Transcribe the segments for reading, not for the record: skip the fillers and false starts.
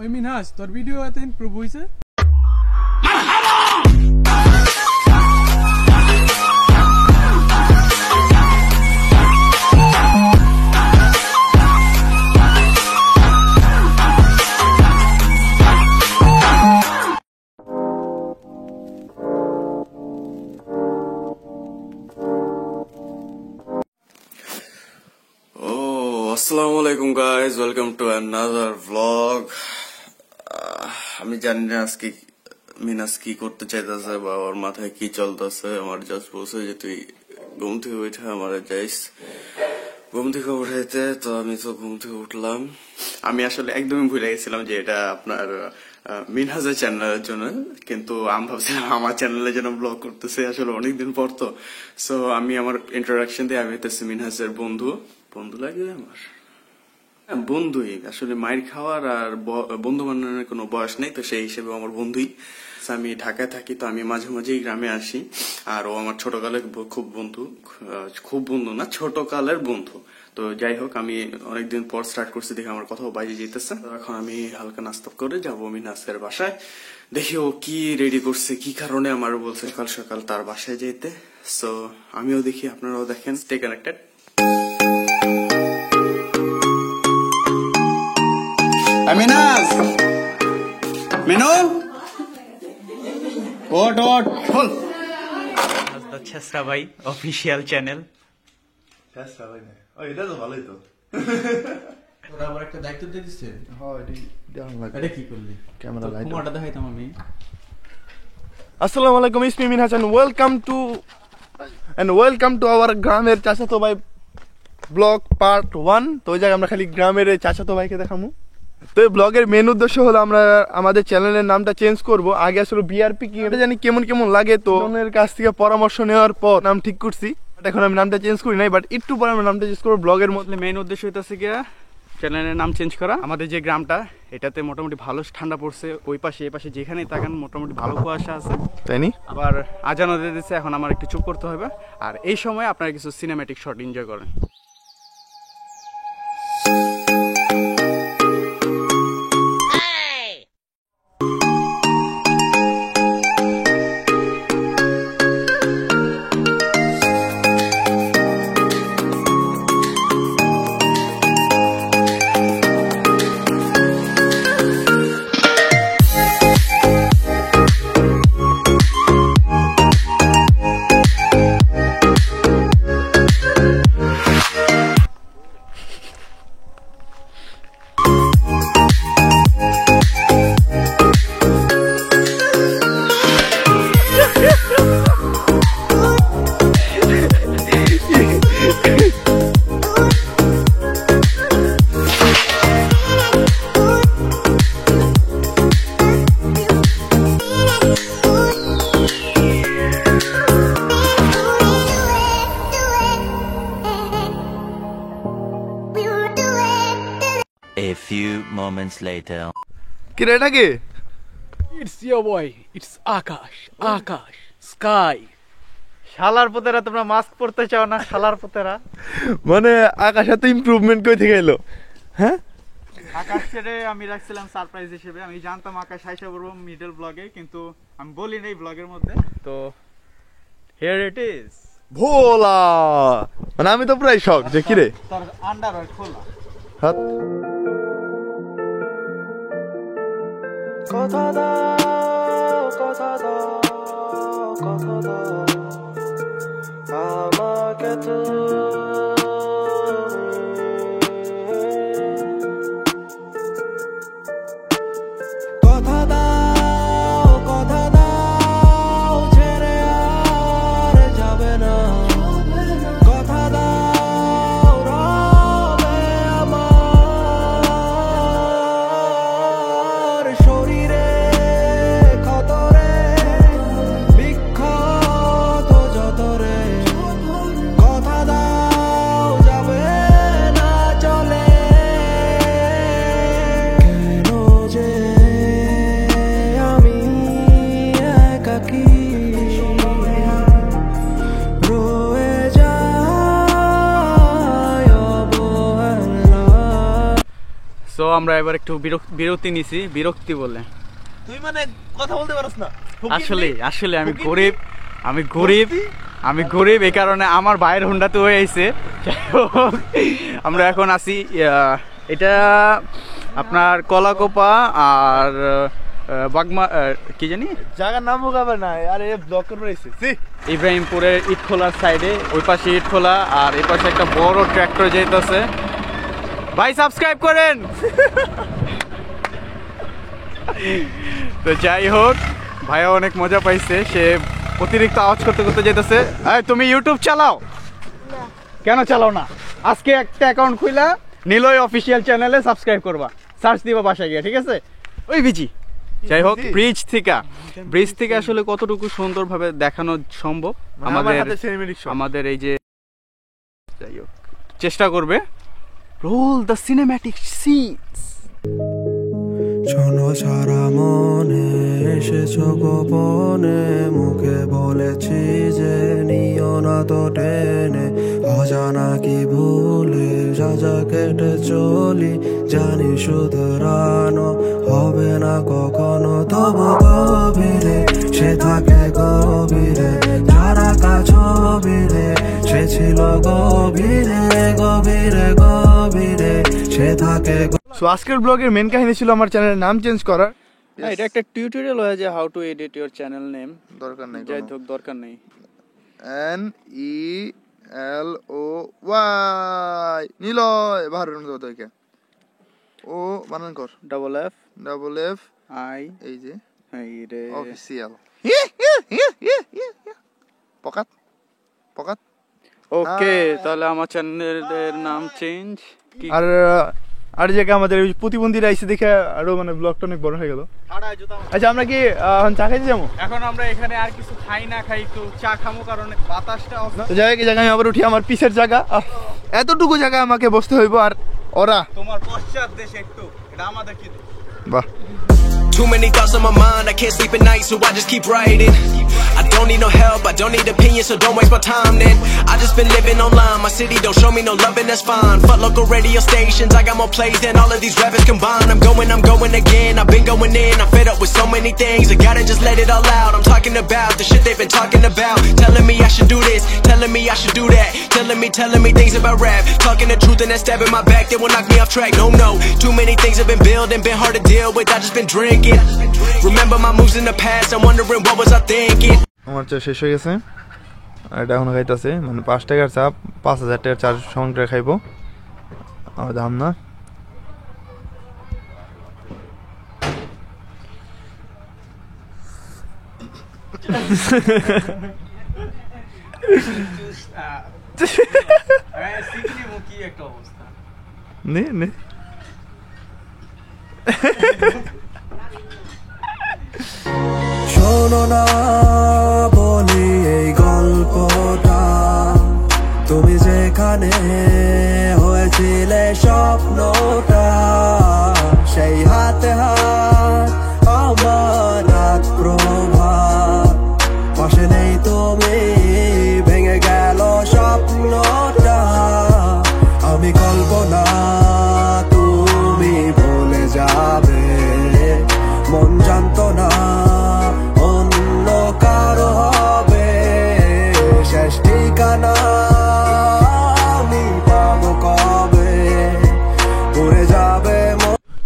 ওই মিনহাজ তোর ভিডিও এত ইমপ্রুভ হইছে। আসসালামু আলাইকুম guys, welcome to another vlog. আমি জানি না আজকে মিনাস কি করতে চাইতেছে বা ওর মাথায় কি চলতেছে। আমার জাস্ট বলছে যে তুই ঘুম থেকে উঠে আমার যাইস ঘুম থেকে উঠাইতে। তো আমি তো ঘুম থেকে উঠলাম। আমি আসলে একদমই ভুলে গেছিলাম যে এটা আপনার মিনহাজের চ্যানেলের জন্য, কিন্তু আমি ভাবছিলাম আমার চ্যানেলের জন্য ব্লগ করতেছে আসলে অনেকদিন পর। তো সো আমি আমার ইন্ট্রোডাকশন দিয়ে আমি হইতেছি মিনহাজের বন্ধু লাগে আমার বন্ধুই। আসলে মায়ের খাওয়ার আর বন্ধু বানানোর কোনো বয়স নেই, তো সেই হিসেবে আমার বন্ধুই। আমি ঢাকায় থাকি, তো আমি মাঝে মাঝেই গ্রামে আসি। আর ও আমার ছোটকালের খুব বন্ধু না, ছোটকালের বন্ধু। তো যাই হোক, আমি অনেকদিন পর স্টার্ট করছি দেখে আমার কথাও বাইরে যেতেছে। এখন আমি হালকা নাস্তা করে যাবো মিনহাজের বাসায়। দেখি ও কি রেডি করছে, কি কারণে আমার বলছে সকাল সকাল তার বাসায় যেতে। সো আমিও দেখি, আপনারাও দেখেন। Stay connected. মিনহাজ, মিনু, ওট খোল। ছেসরা ভাই অফিসিয়াল চ্যানেল। ছেসরা ভাই না, এটা তো ভালোই তো। তোরা আবার একটা দায়িত্ব দিয়ে দিছে। হ্যাঁ, এটা কি করলি? ক্যামেরা লাইট মোটা দেখাইতাম আমি। আসসালামু আলাইকুম, ইসমি Minhaj and welcome to our গ্রামের চাচাতো ভাই ব্লগ পার্ট 1। তো ওই জায়গায় আমরা খালি গ্রামের চাচাতো ভাইকে দেখামু। তো এই ব্লগের মেন উদ্দেশ্য হলো আমরা আমাদের চ্যানেলের নামটা চেঞ্জ করব। আগে আসলে বিআরপি কি এটা জানি কেমন লাগে, তো ওনার কাছ থেকে পরামর্শ নেওয়ার পর নাম ঠিক করছি। এখন আমি নামটা চেঞ্জ করি নাই, বাট একটু পরে আমরা নামটা চেঞ্জ করবো। ব্লগের মধ্যে মেন উদ্দেশ্য হইতেছে গিয়া চ্যানেলের নাম চেঞ্জ করা। আমাদের যে গ্রামটা, এটাতে মোটামুটি ভালো ঠান্ডা পড়ছে। ওই পাশে এই পাশে যেখানেই তাকান মোটামুটি ভালো কুয়াশা আছে, তাই নি? আবার আজানও দিয়ে দিচ্ছে। এখন আমার একটু চুপ করতে হবে, আর এই সময় আপনারা কিছু সিনেম্যাটিক শট এনজয় করেন। A few moments later. কি রে এটা কি? It's your boy, it's Akash, Sky. শালার পুতেরা, তোমরা মাস্ক পরতে চাও না? শালার পুতেরা, মানে আকাশ এত ইমপ্রুভমেন্ট কই থেকে এলো? হ্যাঁ, আকাশ ছেড়ে আমি রাখছিলাম সারপ্রাইজ হিসেবে। আমি জানতাম আকাশ আইসা বলবো মিডল ব্লগে, কিন্তু আমি বলি নাই ব্লগের মধ্যে। তো হিয়ার ইট ইজ ভোলা। মানে আমি তো প্রায় শক যে কি রে, তোর আন্ডারওয়্যার খোলা। হাত কথা দাও আমাকে কথা দাও ছেড়ে আর যাবে না। কথা দাও রবে আমার শরীরে ক্ষতরে বিক্ষত যতরে। কথা দাও আমরা এবার একটু বিরতি নিছি, বিরক্তি বলে। তুই মানে কথা বলতে পারছ না? আসলে আমি গরিব এই কারণে আমার ভাইয়ের হুন্ডাতে হয়ে আইছে। আমরা এখন আছি এটা আপনার কলাকোপা আর বাগমা কি জানি জায়গার নাম হবে না আরে ব্লক করে রয়েছে ইব্রাহিমপুরের ইটখোলার সাইডে, ওই পাশে ইটখোলা আর এই পাশে একটা বড় ট্র্যাক্টর যাইতেছে। ভাই সাবস্ক্রাইব করেন। তো যাই হোক, ভাইয়া অনেক মজা পাইছে, সে অতিরিক্ত আওয়াজ করতে করতে যেতেছে। তুমি ইউটিউব চালাও? কেন চালাও না? আজকে একটা অ্যাকাউন্ট খুইলা নিলয় অফিসিয়াল চ্যানেলে সাবস্ক্রাইব করবা, সার্চ দিবা বাসায় গিয়ে, ঠিক আছে? ওই বিজি। যাই হোক, ব্রিজ থেকে আসলে কতটুকু সুন্দরভাবে দেখানো সম্ভব আমাদের এই যে, যাই হোক চেষ্টা করবে। Roll the cinematic scenes. শোনো সারা মনে এসেছো গোপনে, মুখে বলেছি যে নিও না তো টেনে, অজানা কি ভুলে যা কেটে চলি, জানি শুধরানো হবে না কখনো, তবু গভীরে সে থাকে গভীরে, যারা কাছবিরে সে ছিল গভীরে গভীরে গভীরে সে থাকে। সো আজকের ব্লগের মেন কাহিনী ছিল আমার চ্যানেলের নাম চেঞ্জ করার। এটা একটা টিউটোরিয়াল হয় যে how to edit your channel name. দরকার নেই, যাই হোক দরকার নেই। NELOY নিলয় বাহারের মতো দেখে ও বানান কর, ডাবল এফ আই এই যে এইরে অফিশিয়াল পকাত। ওকে, তাহলে আমার চ্যানেলের নাম চেঞ্জ। আর জায়গা আমাদের প্রতিবন্ধীরা এসে দেখে আরো মানে ব্লগটা অনেক বড় হয়ে গেল। আচ্ছা আমরা কি চা খাইতে যাবো? এখন আমরা এখানে আর কিছু খাই না, খাই একটু চা খামো, কারণ বাতাসটা তো যাই হোক, জায়গায় আমি আবার উঠি আমার পিছের জায়গা, এতটুকু জায়গা আমাকে বসতে হইব, আর ওরা তোমার পশ্চাৎ দেশে একটু, এটা আমাদের কি বাহ। Too many thoughts on my mind, I can't sleep at night, so I just keep writing. I don't need no help, I don't need opinions, so don't waste my time then. I just been living online, my city don't show me no love and that's fine. Fuck local radio stations, I got more plays than all of these rappers combined. I'm going again, I've been going in, I'm fed up with so many things, I gotta just let it all out. I'm talking about the shit they've been talking about, telling me I should do this, telling me I should do that, telling me things about rap, talking the truth and then stabbing my back, they will knock me off track. No, too many things have been building, been hard to deal with, I just been drinking. Remember my moves in the past, I'm wondering what was I thinking. আমার চা শেষ হয়ে গেছে, আর এটা এখনো খাইতেছে, মানে 5 টাকার চা 5000 টাকার চার সমান করে খাইবো, আর দাম না। নে শোনো না বলি এই গল্পটা, তুমি যেখানে হয়েছিলে স্বপ্নটা, সেই হাতে হাত আমার রাত প্রভাত, পাশে নেই তুমি, ভেঙে গেল স্বপ্নটা, আমি কল্পনা তুমি ভুলে যাবে, মন জানতো না অন্য কারো হবে শেষ ঠিকানা, আমি পাবো কবে, পড়ে যাবে।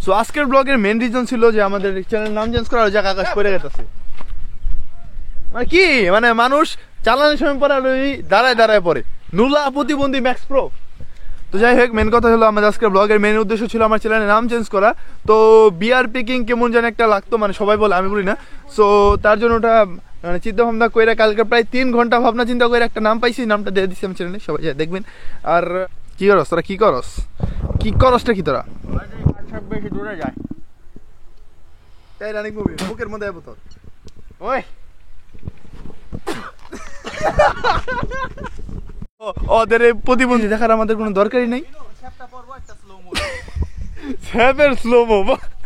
সো আজকের ব্লগের মেন রিজন ছিল যে আমাদের চ্যানেল নাম চেঞ্জ করার জায়গা আকাশ পড়ে গেছে, মানে কি মানে মানুষ চালানোর সময় পরে দাঁড়ায় পড়ে, নুলা প্রতিবন্ধী ম্যাক্স প্রো। তো যাই হোক, মেন কথা হলো আমাদের আজকের ব্লগের মেন উদ্দেশ্য ছিল আমার চ্যানেলের নাম চেঞ্জ করা। তো বিআর পিকিং কেমন যেন একটা লাগতো, মানে সবাই বলে, আমি বলি না। সো তার জন্য ওটা মানে চিন্তা ভাবনা করে কালকে প্রায় 3 ঘন্টা ভাবনা চিন্তা করে একটা নাম পাইছি, নামটা দিয়ে দিচ্ছি আমার চ্যানেলে, সবাই দেখবেন। আর কি করস তোরা, কি করসটা কি তোরা বেশি দূরে যায়, তাই রানিং মুভি বুকের মধ্যে যাবো তোর, ওই ওদের প্রতিবন্ধী দেখার আমাদের কোনো দরকারই নেই।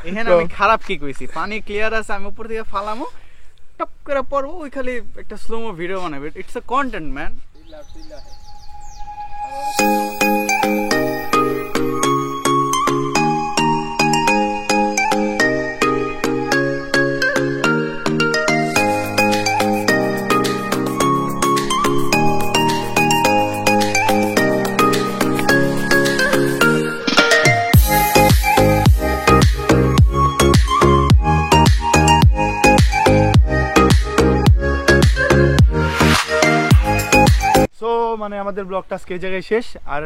এখানে আমি খারাপ কি কইছি, পানি ক্লিয়ার আছে, আমি উপর থেকে ফালামো, টপ করে পড়বো, ওই খালি একটা স্লোমো ভিডিও বানাবে। It's a content man. মানে আমাদের ব্লগটা আজকে এই জায়গায় শেষ। আর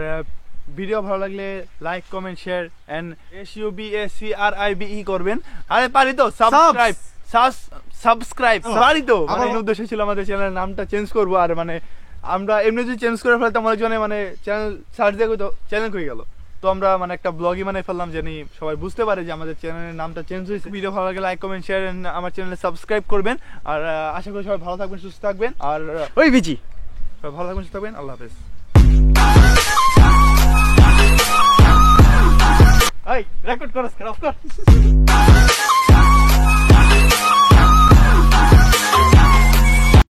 ভিডিও ভালো লাগলে like comment share and SUBACRIBE করবেন। আরে পারি তো সাবস্ক্রাইব পারি তো, মানে এই উদ্দেশ্য ছিল আমাদের চ্যানেলের নামটা চেঞ্জ করবো। আর মানে আমরা এমনি যদি চেঞ্জ করে ফেলতাম আমাদের জন্য মানে চ্যানেল সার্চ দিয়ে তো চ্যানেল হয়ে গেল। তো আমরা মানে একটা ব্লগই বানাই ফেললাম জানি সবাই বুঝতে পারে যে আমাদের চ্যানেলের নামটা চেঞ্জ হয়েছে। ভিডিও ভালো লাগে লাইক কমেন্ট শেয়ার আমার চ্যানেলে সাবস্ক্রাইব করবেন। আর আশা করি সবাই ভালো থাকবেন সুস্থ থাকবেন। আর ওই বিজি সবাই ভালো থাকবেন সুস্থ থাকবেন। আল্লাহ হাফেজ। রেকর্ড করস, অফ কর।